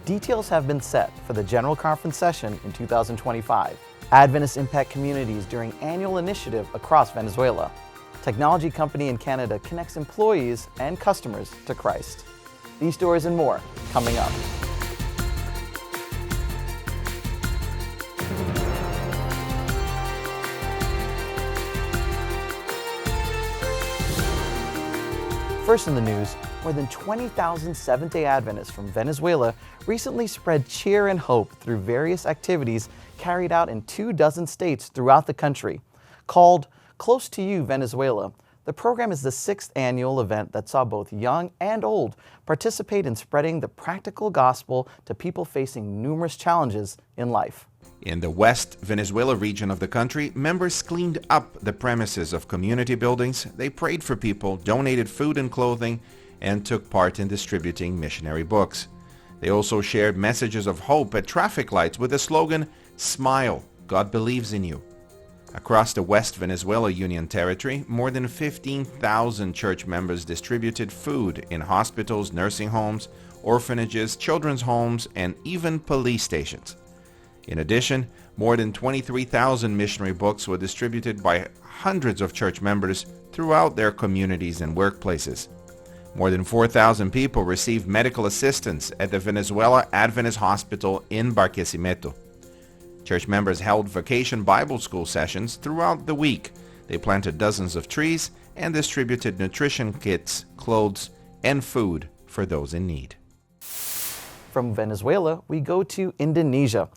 Details have been set for the General Conference session in 2025. Adventist impact communities during annual initiative across Venezuela. Technology company in Canada connects employees and customers to Christ. These stories and more coming up. First in the news, more than 20,000 Seventh-day Adventists from Venezuela recently spread cheer and hope through various activities carried out in 24 states throughout the country. Called Close to You, Venezuela, the program is the 6th annual event that saw both young and old participate in spreading the practical gospel to people facing numerous challenges in life. In the West Venezuela region of the country, members cleaned up the premises of community buildings, they prayed for people, donated food and clothing, and took part in distributing missionary books. They also shared messages of hope at traffic lights with the slogan, "Smile, God believes in you." Across the West Venezuela Union Territory, more than 15,000 church members distributed food in hospitals, nursing homes, orphanages, children's homes, and even police stations. In addition, more than 23,000 missionary books were distributed by hundreds of church members throughout their communities and workplaces. More than 4,000 people received medical assistance at the Venezuela Adventist Hospital in Barquisimeto. Church members held vacation Bible school sessions throughout the week. They planted dozens of trees and distributed nutrition kits, clothes, and food for those in need. From Venezuela, we go to Indonesia.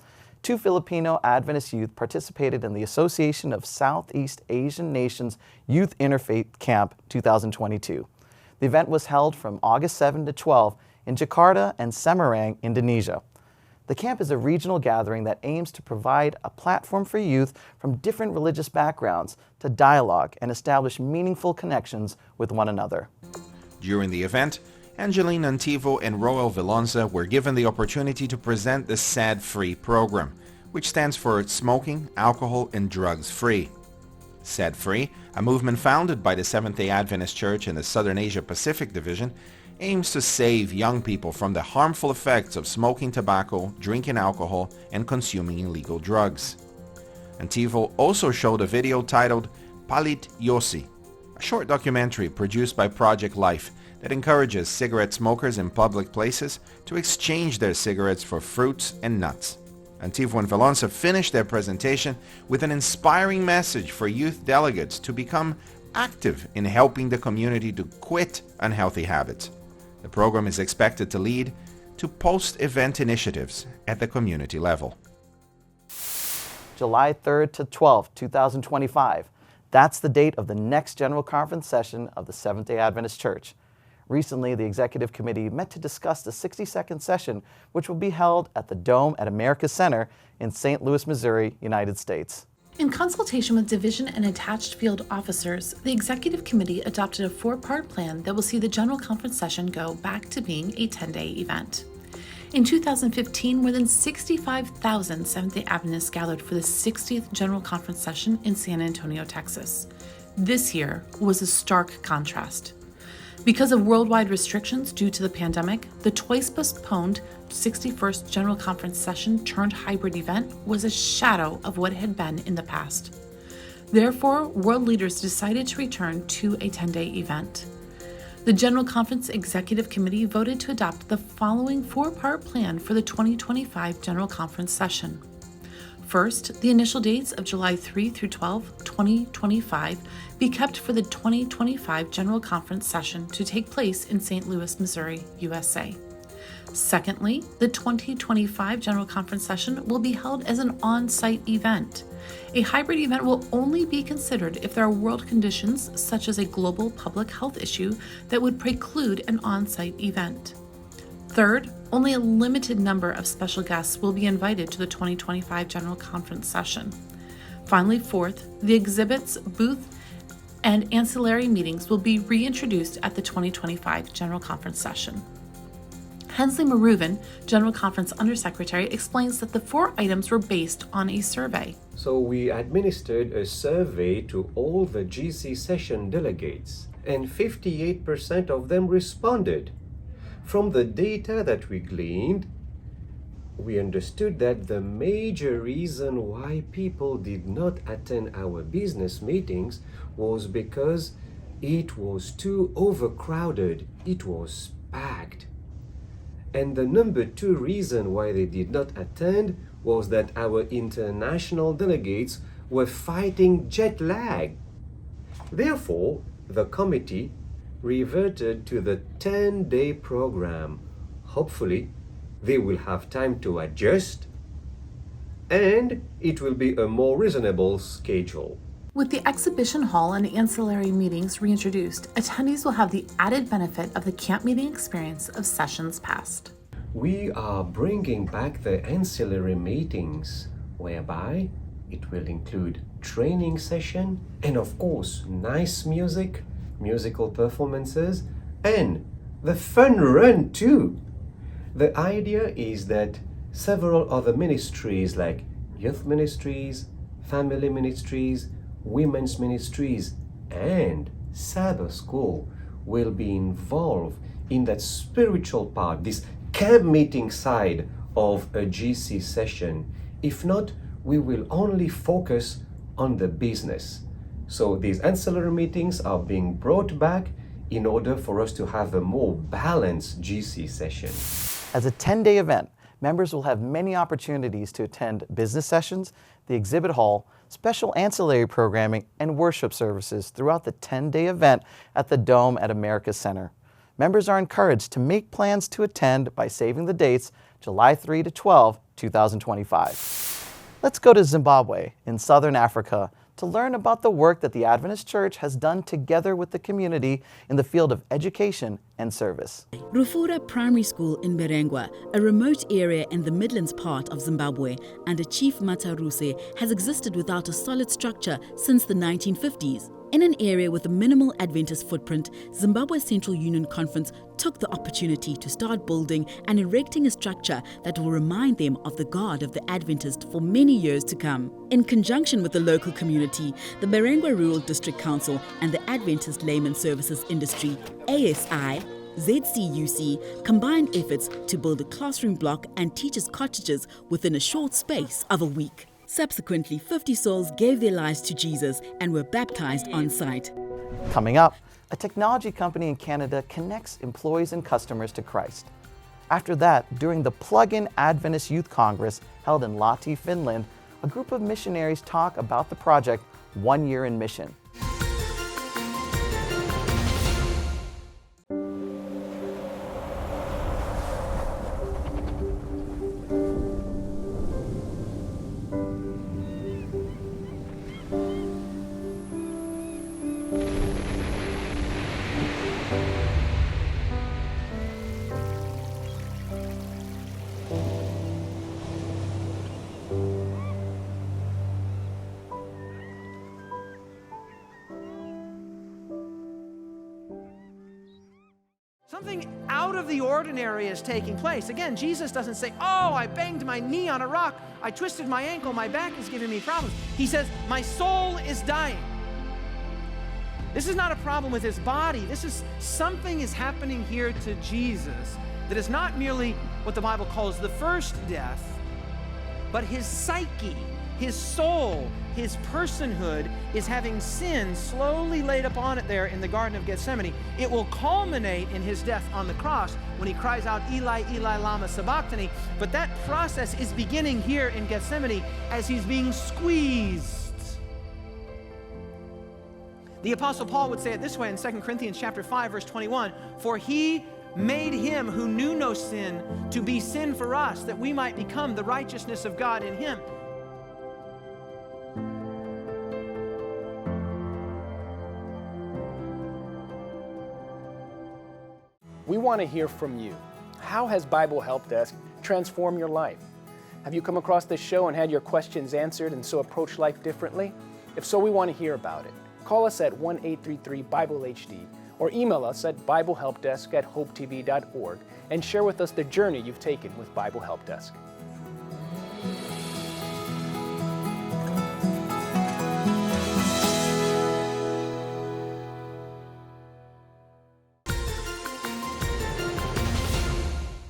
2 Filipino Adventist youth participated in the Association of Southeast Asian Nations Youth Interfaith Camp 2022. The event was held from August 7 to 12 in Jakarta and Semarang, Indonesia. The camp is a regional gathering that aims to provide a platform for youth from different religious backgrounds to dialogue and establish meaningful connections with one another. During the event, Angeline Antivo and Roel Vilonza were given the opportunity to present the SAD-Free program, which stands for Smoking, Alcohol, and Drugs Free. SAD-Free, a movement founded by the Seventh-day Adventist Church in the Southern Asia Pacific Division, aims to save young people from the harmful effects of smoking tobacco, drinking alcohol, and consuming illegal drugs. Antivo also showed a video titled Palit Yossi, a short documentary produced by Project Life that encourages cigarette smokers in public places to exchange their cigarettes for fruits and nuts. Antivo and Valonsa finished their presentation with an inspiring message for youth delegates to become active in helping the community to quit unhealthy habits. The program is expected to lead to post-event initiatives at the community level. July 3rd to 12th, 2025. That's the date of the next General Conference session of the Seventh-day Adventist Church. Recently, the Executive Committee met to discuss the 62nd session, which will be held at the Dome at America Center in St. Louis, Missouri, United States. In consultation with Division and Attached Field Officers, the Executive Committee adopted a 4-part plan that will see the General Conference session go back to being a 10-day event. In 2015, more than 65,000 Seventh-day Adventists gathered for the 60th General Conference session in San Antonio, Texas. This year was a stark contrast. Because of worldwide restrictions due to the pandemic, the twice postponed 61st General Conference session turned hybrid event was a shadow of what it had been in the past. Therefore, world leaders decided to return to a 10-day event. The General Conference Executive Committee voted to adopt the following 4-part plan for the 2025 General Conference session. First, the initial dates of July 3 through 12, 2025 be kept for the 2025 General Conference session to take place in St. Louis, Missouri, USA. Secondly, the 2025 General Conference session will be held as an on-site event. A hybrid event will only be considered if there are world conditions, such as a global public health issue, that would preclude an on-site event. Third, only a limited number of special guests will be invited to the 2025 General Conference session. Finally, fourth, the exhibits, booth, and ancillary meetings will be reintroduced at the 2025 General Conference session. Hensley Maruvan, General Conference Undersecretary, explains that the 4 items were based on a survey. So we administered a survey to all the GC session delegates, and 58% of them responded. From the data that we gleaned, we understood that the major reason why people did not attend our business meetings was because it was too overcrowded, it was packed. And the number two reason why they did not attend was that our international delegates were fighting jet lag. Therefore, the committee reverted to the 10-day program. Hopefully, they will have time to adjust, and it will be a more reasonable schedule. With the exhibition hall and ancillary meetings reintroduced, attendees will have the added benefit of the camp meeting experience of sessions past. We are bringing back the ancillary meetings, whereby it will include training session and of course nice music, musical performances, and the fun run too. The idea is that several other ministries like youth ministries, family ministries, women's ministries, and Sabbath school will be involved in that spiritual part, this camp meeting side of a GC session. If not, we will only focus on the business. So these ancillary meetings are being brought back in order for us to have a more balanced GC session. As a 10-day event, members will have many opportunities to attend business sessions, the exhibit hall, special ancillary programming, and worship services throughout the 10-day event at the Dome at America Center. Members are encouraged to make plans to attend by saving the dates July 3 to 12, 2025. Let's go to Zimbabwe in southern Africa to learn about the work that the Adventist Church has done together with the community in the field of education and service. Rufura Primary School in Berengwa, a remote area in the Midlands part of Zimbabwe, under Chief Mataruse, has existed without a solid structure since the 1950s. In an area with a minimal Adventist footprint, Zimbabwe Central Union Conference took the opportunity to start building and erecting a structure that will remind them of the God of the Adventist for many years to come. In conjunction with the local community, the Berengwa Rural District Council and the Adventist Layman Services Industry, ASI, ZCUC, combined efforts to build a classroom block and teachers' cottages within a short space of a week. Subsequently, 50 souls gave their lives to Jesus and were baptized on site. Coming up, a technology company in Canada connects employees and customers to Christ. After that, during the Plug-in Adventist Youth Congress held in Lahti, Finland, a group of missionaries talk about the project 1 Year in Mission. Something out of the ordinary is taking place. Again, Jesus doesn't say, oh, I banged my knee on a rock, I twisted my ankle, my back is giving me problems. He says, my soul is dying. This is not a problem with his body. This is something is happening here to Jesus that is not merely what the Bible calls the first death, but his psyche, his soul, his personhood is having sin slowly laid upon it there in the Garden of Gethsemane. It will culminate in his death on the cross when he cries out, Eli, Eli, lama sabachthani. But that process is beginning here in Gethsemane as he's being squeezed. The Apostle Paul would say it this way in 2 Corinthians chapter 5, verse 21, for he made him who knew no sin to be sin for us, that we might become the righteousness of God in him. We want to hear from you. How has Bible Help Desk transformed your life? Have you come across this show and had your questions answered and so approached life differently? If so, we want to hear about it. Call us at 1-833-BIBLE-HD or email us at BibleHelpDesk@hopetv.org and share with us the journey you've taken with Bible Help Desk.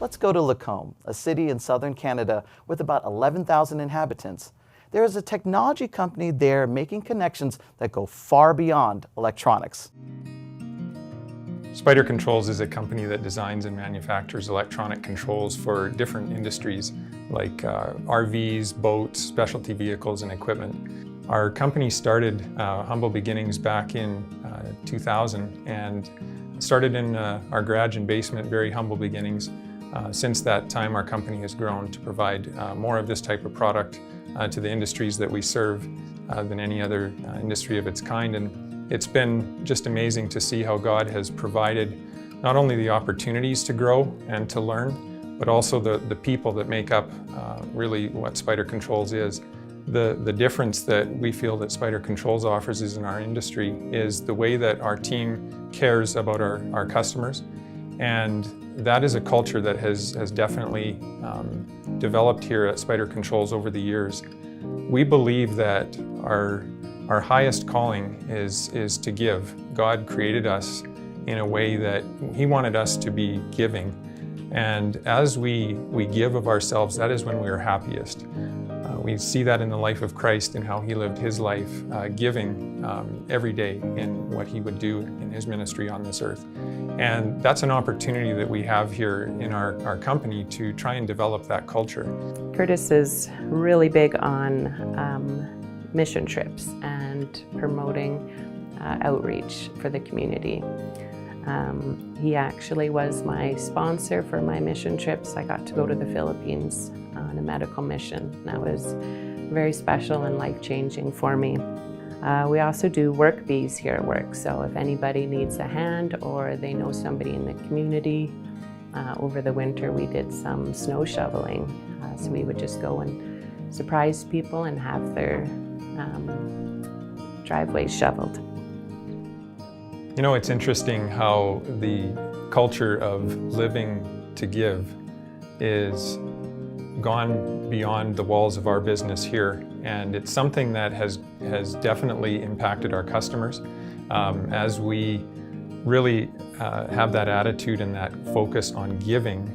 Let's let's go to Lacombe, a city in southern Canada with about 11,000 inhabitants. There is a technology company there making connections that go far beyond electronics. Spider Controls is a company that designs and manufactures electronic controls for different industries like RVs, boats, specialty vehicles, and equipment. Our company started humble beginnings back in 2000 and started in our garage and basement, very humble beginnings. Since that time, our company has grown to provide more of this type of product to the industries that we serve than any other industry of its kind. And it's been just amazing to see how God has provided not only the opportunities to grow and to learn, but also the people that make up really what Spider Controls is. The difference that we feel that Spider Controls offers is in our industry is the way that our team cares about our customers. And that is a culture that has definitely developed here at Spider Controls over the years. We believe that our highest calling is to give. God created us in a way that He wanted us to be giving. And as we give of ourselves, that is when we are happiest. We see that in the life of Christ and how He lived His life, giving every day in what He would do in His ministry on this earth. And that's an opportunity that we have here in our company to try and develop that culture. Curtis is really big on mission trips and promoting outreach for the community. He actually was my sponsor for my mission trips. I got to go to the Philippines on a medical mission. That was very special and life-changing for me. We also do work bees here at work, so if anybody needs a hand or they know somebody in the community, over the winter we did some snow shoveling. So we would just go and surprise people and have their driveways shoveled. You know, it's interesting how the culture of living to give is gone beyond the walls of our business here, and it's something that has definitely impacted our customers. As we really have that attitude and that focus on giving,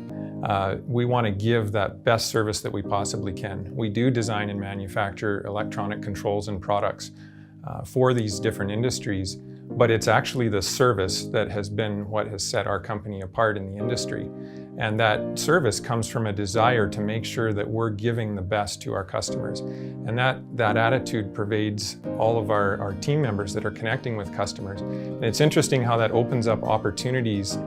we want to give that best service that we possibly can. We do design and manufacture electronic controls and products for these different industries, but it's actually the service that has been what has set our company apart in the industry. And that service comes from a desire to make sure that we're giving the best to our customers. And that attitude pervades all of our team members that are connecting with customers. And it's interesting how that opens up opportunities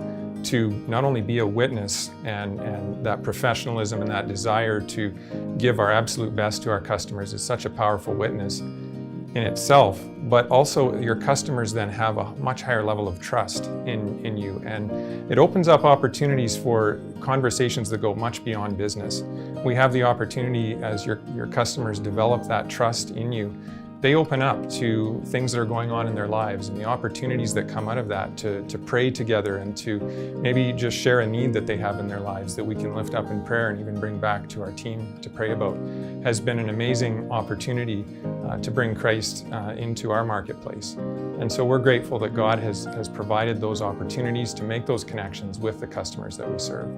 to not only be a witness and that professionalism and that desire to give our absolute best to our customers is such a powerful witness in itself, but also your customers then have a much higher level of trust in you. And it opens up opportunities for conversations that go much beyond business. We have the opportunity as your customers develop that trust in you, they open up to things that are going on in their lives and the opportunities that come out of that to pray together and to maybe just share a need that they have in their lives that we can lift up in prayer and even bring back to our team to pray about. Has been an amazing opportunity to bring Christ into our marketplace. And so we're grateful that God has provided those opportunities to make those connections with the customers that we serve.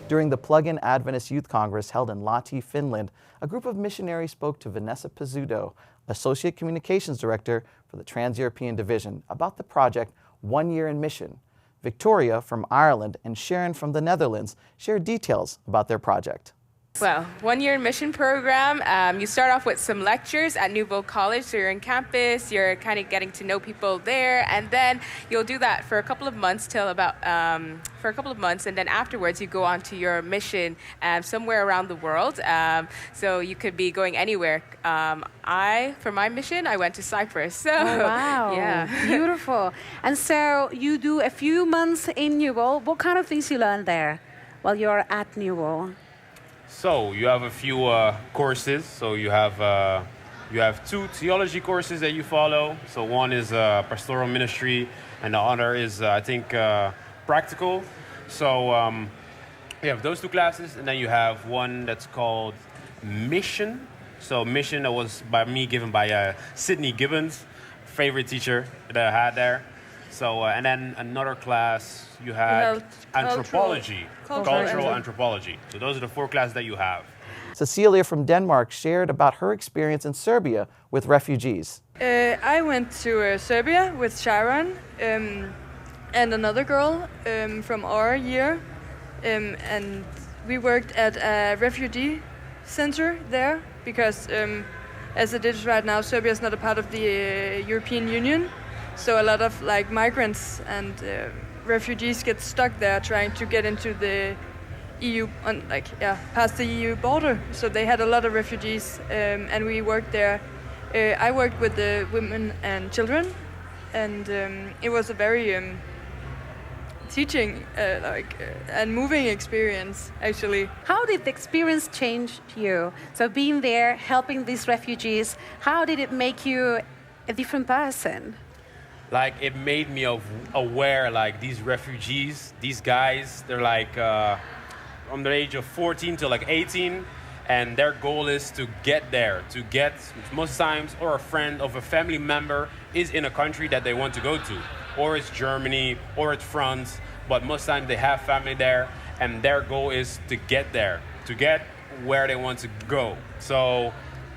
During the Plug-in Adventist Youth Congress held in Lahti, Finland, a group of missionaries spoke to Vanessa Pizzuto, Associate Communications Director for the Trans-European Division, about the project 1 Year in Mission. Victoria from Ireland and Sharon from the Netherlands shared details about their project. Well, 1 Year in Mission program, you start off with some lectures at Nouveau College, so you're in campus, you're kind of getting to know people there, and then you'll do that for a couple of months and then afterwards you go on to your mission somewhere around the world. So you could be going anywhere. For my mission, I went to Cyprus. So, oh, wow. Yeah. Beautiful. And so you do a few months in Nouveau. What kind of things you learn there while you're at Nouveau? So you have a few courses. So you have 2 theology courses that you follow. So one is pastoral ministry, and the other is practical. So you have those 2 classes, and then you have one that's called Mission. So Mission, that was given by Sidney Gibbons, favorite teacher that I had there. So, and then another class you had anthropology, cultural anthropology. So those are the 4 classes that you have. Cecilia from Denmark shared about her experience in Serbia with refugees. I went to Serbia with Sharon and another girl from our year, and we worked at a refugee center there because as it is right now, Serbia is not a part of the European Union, so a lot of like migrants and refugees get stuck there trying to get into the EU, past the EU border. So they had a lot of refugees, and we worked there. I worked with the women and children, and it was a very teaching and moving experience, actually. How did the experience change you? So being there, helping these refugees, how did it make you a different person? Like, it made me aware, like, these refugees, these guys, they're like from the age of 14 to like 18, and their goal is to get there, most times, or a friend of a family member is in a country that they want to go to, or it's Germany, or it's France, but most times they have family there, and their goal is to get there, to get where they want to go. So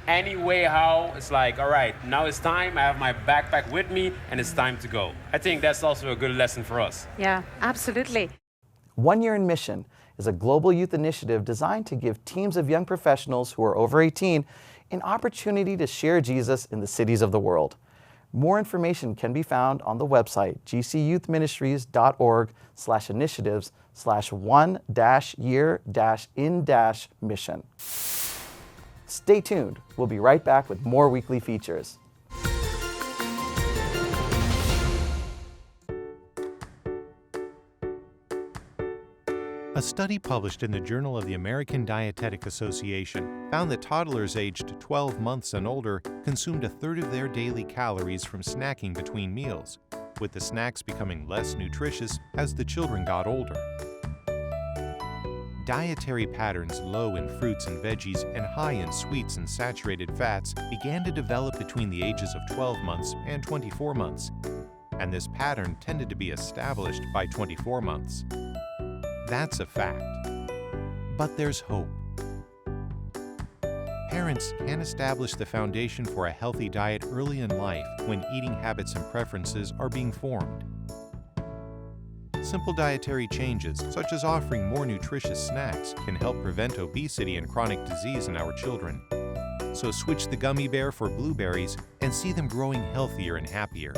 anyway, how it's like, all right, now it's time, I have my backpack with me, and it's time to go. I think that's also a good lesson for us. Yeah, absolutely. 1 Year in Mission is a global youth initiative designed to give teams of young professionals who are over 18 an opportunity to share Jesus in the cities of the world. More information can be found on the website gcyouthministries.org/initiatives/1-year-in-mission. Stay tuned. We'll be right back with more weekly features. A study published in the Journal of the American Dietetic Association found that toddlers aged 12 months and older consumed a third of their daily calories from snacking between meals, with the snacks becoming less nutritious as the children got older. Dietary patterns low in fruits and veggies and high in sweets and saturated fats began to develop between the ages of 12 months and 24 months, and this pattern tended to be established by 24 months. That's a fact. But there's hope. Parents can establish the foundation for a healthy diet early in life when eating habits and preferences are being formed. Simple dietary changes, such as offering more nutritious snacks, can help prevent obesity and chronic disease in our children. So switch the gummy bear for blueberries and see them growing healthier and happier.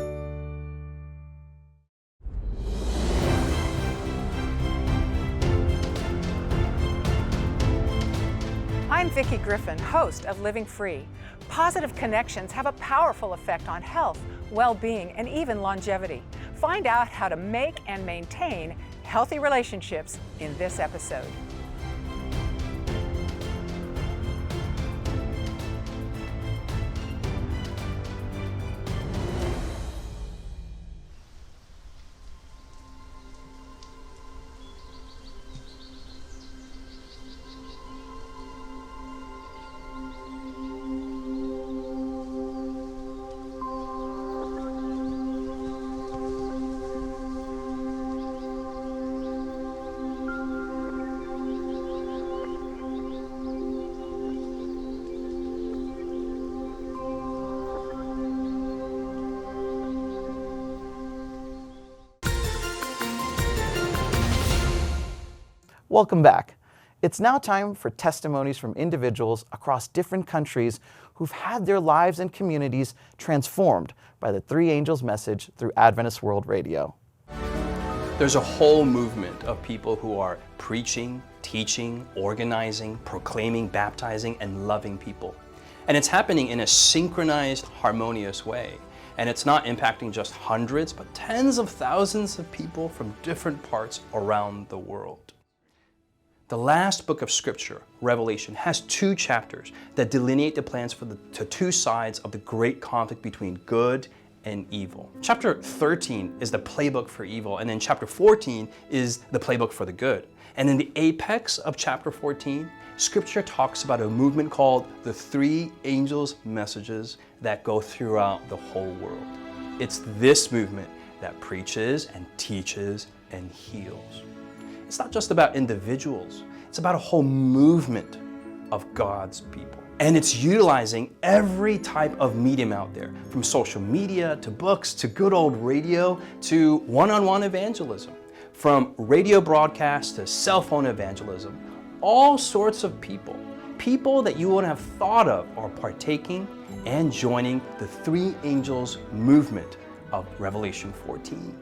I'm Vicki Griffin, host of Living Free. Positive connections have a powerful effect on health, well-being, and even longevity. Find out how to make and maintain healthy relationships in this episode. Welcome back. It's now time for testimonies from individuals across different countries who've had their lives and communities transformed by the Three Angels message through Adventist World Radio. There's a whole movement of people who are preaching, teaching, organizing, proclaiming, baptizing, and loving people. And it's happening in a synchronized, harmonious way. And it's not impacting just hundreds, but tens of thousands of people from different parts around the world. The last book of Scripture, Revelation, has 2 chapters that delineate the plans for the two sides of the great conflict between good and evil. Chapter 13 is the playbook for evil, and then chapter 14 is the playbook for the good. And in the apex of chapter 14, Scripture talks about a movement called the Three Angels messages that go throughout the whole world. It's this movement that preaches and teaches and heals. It's not just about individuals, it's about a whole movement of God's people. And it's utilizing every type of medium out there, from social media to books to good old radio to one-on-one evangelism, from radio broadcasts to cell phone evangelism. All sorts of people that you wouldn't have thought of are partaking and joining the three angels movement of Revelation 14.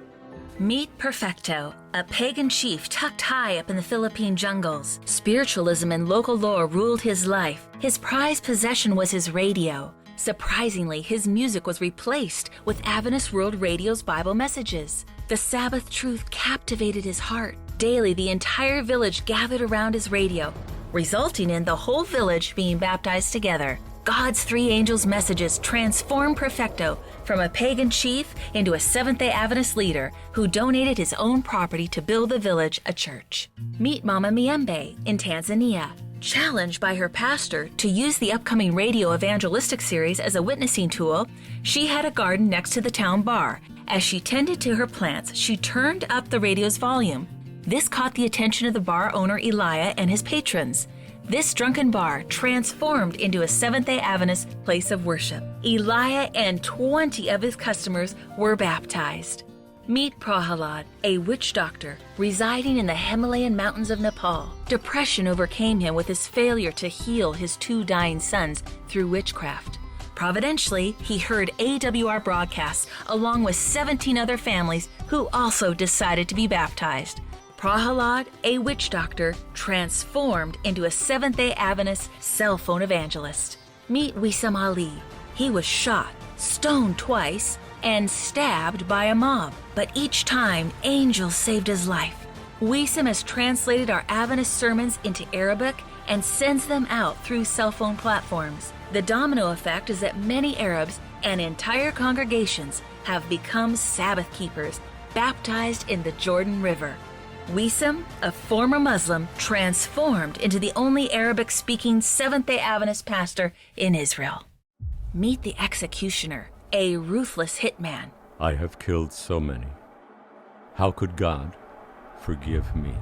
Meet Perfecto, a pagan chief tucked high up in the Philippine jungles. Spiritualism and local lore ruled his life. His prized possession was his radio. Surprisingly, his music was replaced with Adventist World Radio's Bible messages. The Sabbath truth captivated his heart. Daily, the entire village gathered around his radio, resulting in the whole village being baptized together. God's three angels' messages transformed Perfecto from a pagan chief into a Seventh-day Adventist leader who donated his own property to build the village a church. Meet Mama Miembe in Tanzania. Challenged by her pastor to use the upcoming radio evangelistic series as a witnessing tool, she had a garden next to the town bar. As she tended to her plants, she turned up the radio's volume. This caught the attention of the bar owner Elijah and his patrons. This drunken bar transformed into a Seventh-day Adventist place of worship. Elijah and 20 of his customers were baptized. Meet Prahalad, a witch doctor residing in the Himalayan mountains of Nepal. Depression overcame him with his failure to heal his 2 dying sons through witchcraft. Providentially, he heard AWR broadcasts along with 17 other families who also decided to be baptized. Prahalad, a witch doctor, transformed into a Seventh-day Adventist cell phone evangelist. Meet Wisam Ali. He was shot, stoned twice, and stabbed by a mob, but each time angels saved his life. Wisam has translated our Adventist sermons into Arabic and sends them out through cell phone platforms. The domino effect is that many Arabs and entire congregations have become Sabbath keepers, baptized in the Jordan River. Wisam, a former Muslim, transformed into the only Arabic-speaking Seventh-day Adventist pastor in Israel. Meet the executioner, a ruthless hitman. I have killed so many. How could God forgive me?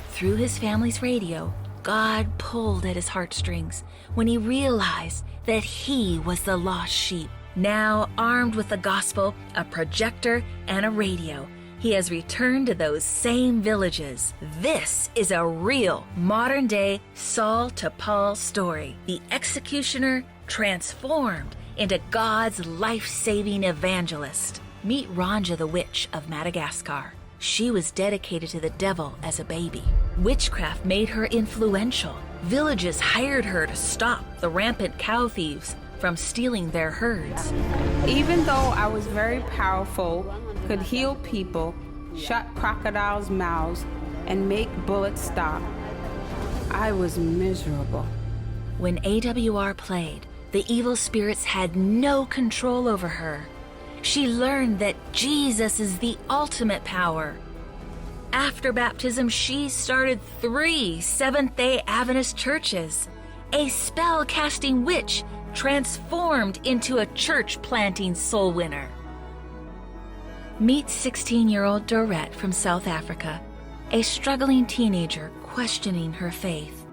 Through his family's radio, God pulled at his heartstrings when he realized that he was the lost sheep. Now, armed with the gospel, a projector, and a radio, he has returned to those same villages. This is a real modern-day Saul to Paul story. The executioner transformed into God's life-saving evangelist. Meet Ranja the witch of Madagascar. She was dedicated to the devil as a baby. Witchcraft made her influential. Villages hired her to stop the rampant cow thieves from stealing their herds. Even though I was very powerful, could heal people, shut crocodiles' mouths, and make bullets stop, I was miserable. When AWR played, the evil spirits had no control over her. She learned that Jesus is the ultimate power. After baptism, she started 3 Seventh-day Adventist churches. A spell-casting witch transformed into a church-planting soul winner. Meet 16-year-old Dorette from South Africa, a struggling teenager questioning her faith.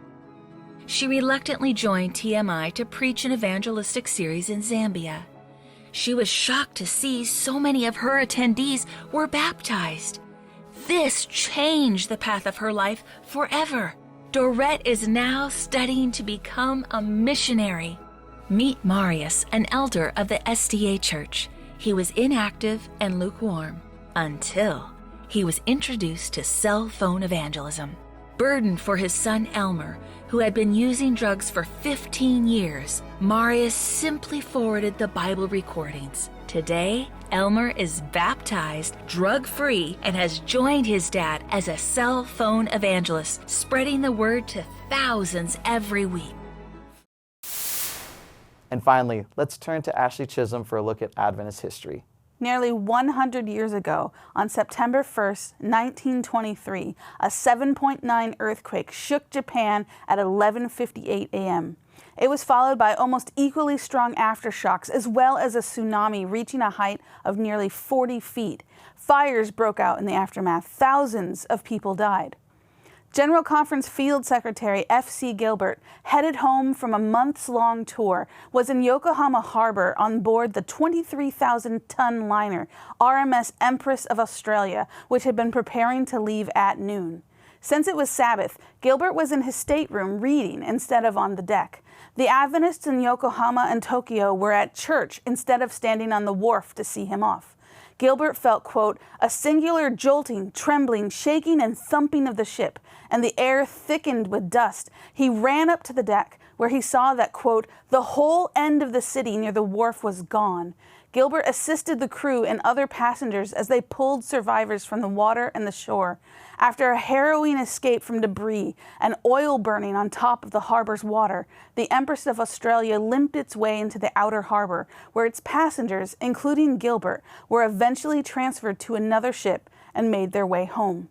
She reluctantly joined TMI to preach an evangelistic series in Zambia. She was shocked to see so many of her attendees were baptized. This changed the path of her life forever. Dorette is now studying to become a missionary. Meet Marius, an elder of the SDA Church. He was inactive and lukewarm until he was introduced to cell phone evangelism. Burdened for his son Elmer, who had been using drugs for 15 years, Marius simply forwarded the Bible recordings. Today, Elmer is baptized, drug-free, and has joined his dad as a cell phone evangelist, spreading the word to thousands every week. And finally, let's turn to Ashley Chisholm for a look at Adventist history. Nearly 100 years ago, on September 1st, 1923, a 7.9 earthquake shook Japan at 11:58 a.m. It was followed by almost equally strong aftershocks, as well as a tsunami reaching a height of nearly 40 feet. Fires broke out in the aftermath. Thousands of people died. General Conference Field Secretary F.C. Gilbert, headed home from a months-long tour, was in Yokohama Harbor on board the 23,000-ton liner RMS Empress of Australia, which had been preparing to leave at noon. Since it was Sabbath, Gilbert was in his stateroom reading instead of on the deck. The Adventists in Yokohama and Tokyo were at church instead of standing on the wharf to see him off. Gilbert felt, quote, a singular jolting, trembling, shaking, and thumping of the ship, and the air thickened with dust. He ran up to the deck, where he saw that, quote, the whole end of the city near the wharf was gone. Gilbert assisted the crew and other passengers as they pulled survivors from the water and the shore. After a harrowing escape from debris and oil burning on top of the harbor's water, the Empress of Australia limped its way into the outer harbor, where its passengers, including Gilbert, were eventually transferred to another ship and made their way home.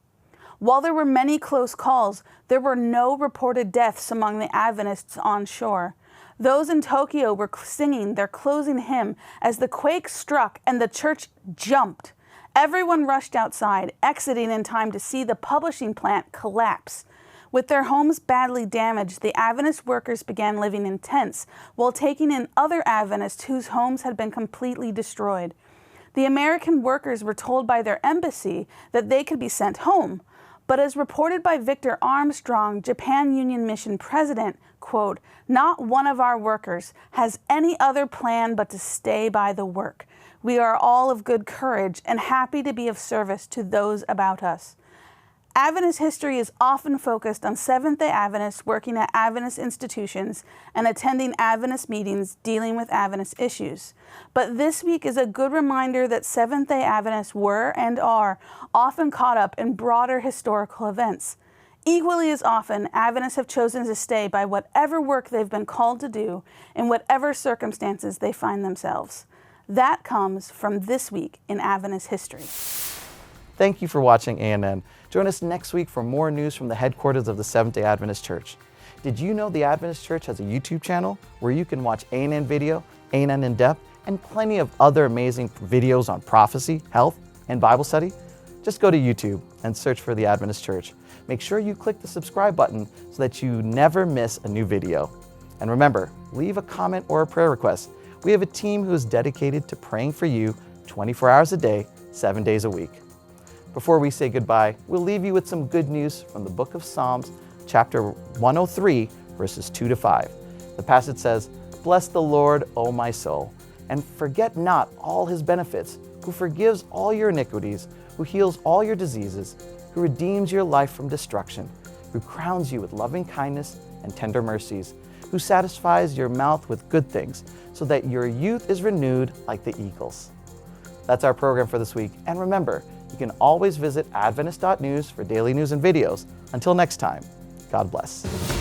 While there were many close calls, there were no reported deaths among the Adventists on shore. Those in Tokyo were singing their closing hymn as the quake struck and the church jumped. Everyone rushed outside, exiting in time to see the publishing plant collapse. With their homes badly damaged, the Adventist workers began living in tents while taking in other Adventists whose homes had been completely destroyed. The American workers were told by their embassy that they could be sent home. But as reported by Victor Armstrong, Japan Union Mission president, quote, not one of our workers has any other plan but to stay by the work. We are all of good courage and happy to be of service to those about us. Adventist history is often focused on Seventh-day Adventists working at Adventist institutions and attending Adventist meetings dealing with Adventist issues. But this week is a good reminder that Seventh-day Adventists were and are often caught up in broader historical events. Equally as often, Adventists have chosen to stay by whatever work they've been called to do in whatever circumstances they find themselves. That comes from this week in Adventist history. Thank you for watching ANN. Join us next week for more news from the headquarters of the Seventh-day Adventist Church. Did you know the Adventist Church has a YouTube channel where you can watch ANN Video, ANN In Depth, and plenty of other amazing videos on prophecy, health, and Bible study? Just go to YouTube and search for the Adventist Church. Make sure you click the subscribe button so that you never miss a new video. And remember, leave a comment or a prayer request. We have a team who is dedicated to praying for you 24 hours a day, 7 days a week. Before we say goodbye, we'll leave you with some good news from the book of Psalms, chapter 103, verses 2 to 5. The passage says, Bless the Lord, O my soul, and forget not all his benefits, who forgives all your iniquities, who heals all your diseases, who redeems your life from destruction, who crowns you with loving kindness and tender mercies, who satisfies your mouth with good things, so that your youth is renewed like the eagles. That's our program for this week, and remember, you can always visit Adventist.news for daily news and videos. Until next time, God bless.